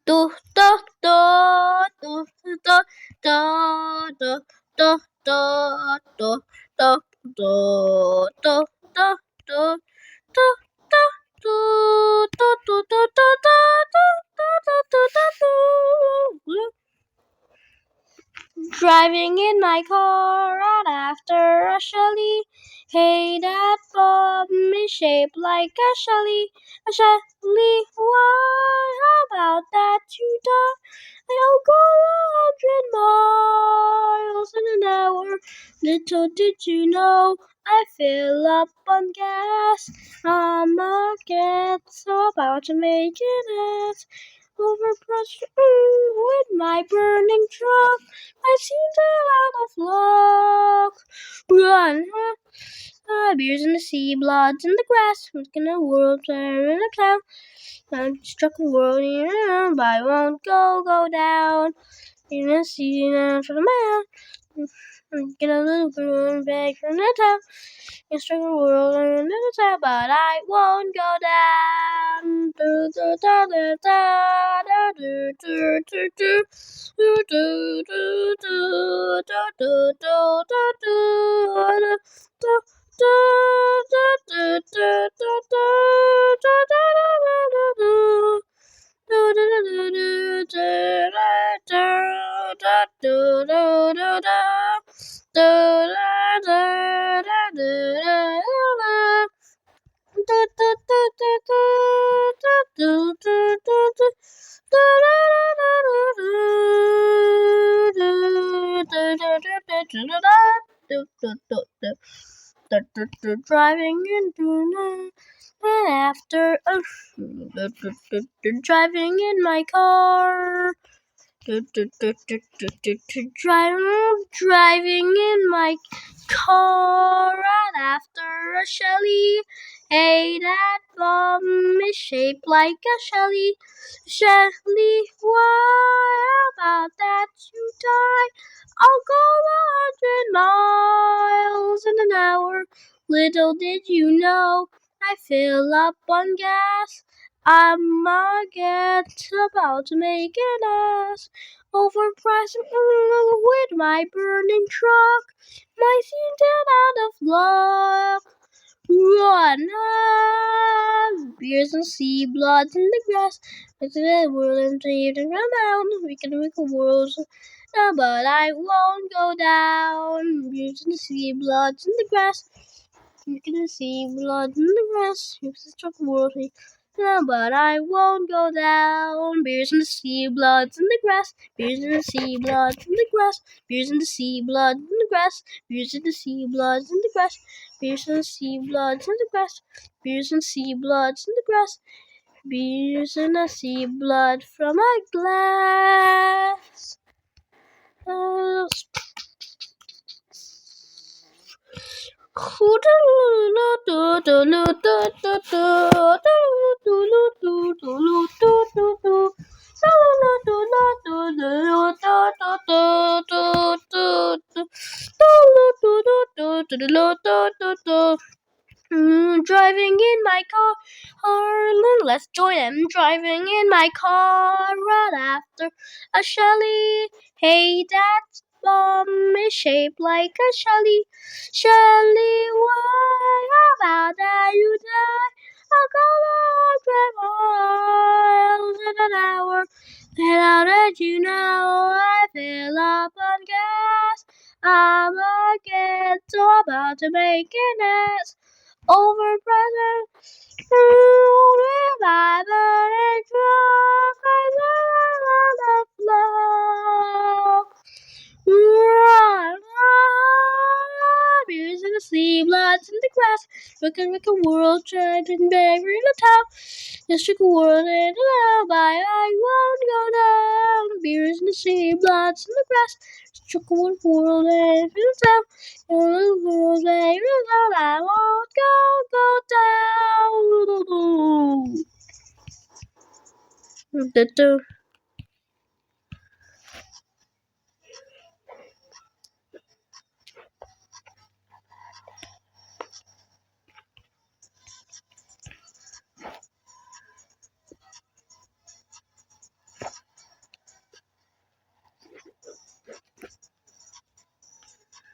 Do do do do do do do do do do do do do do do do driving in my car right after a Shelly. Hey, that bomb is shaped like a Shelly. A Shelly, why? How about that you die? I'll go 100 miles in an hour. Little did you know I fill up on gas. I'ma get so about to make it overpressed with my burning truck. I seem to out of luck. Run, beers in the sea, bloods in the grass. Making a world player in a clown. I struck a world, but I won't go down. In the sea, for the man. Get a little girl back from the town. I struck a world in the town, but I won't go down. Do do do do do do do do. Do do do do do do do do driving into night and after driving in my car. Driving in my car right after a Shelly. Hey, that bomb is shaped like a Shelly. Shelly, why about that you die? I'll go 100 miles in an hour. Little did you know I fill up on gas. I'ma get about to make an ass. Overpriced with my burning truck. My seat out of luck. Run! Beers and sea, bloods in the grass. It's the world and saved and around. We can make a world. But I won't go down. Beers in the sea, bloods in the grass. You can see blood in the grass. You can struck the world. But I won't go down. Beers in the sea, bloods in the grass. Beers in the sea, bloods in the grass. Beers in the sea, blood in the grass. Beers in the sea, bloods in the grass. Beers in the sea, bloods in the grass. Beers in the sea, bloods in the grass. Beers in the sea, blood from a glass. Driving in my car, let's join them. Driving in my car right after a Shelly. Hey, that bomb is shaped like a Shelly. Shelly, why about that you die? I'll go 100 miles in an hour. Then how did you know I fill up on gas? I'm again so about to make an ass. Over present, revival and truck, I love the flow. Run, beers in the sea, bloods in the grass. Make a world trend and baby in the top. Just took a world in the love, I won't go down. Beers in the sea, bloods in the grass. Just took a world in the top. I won't go down.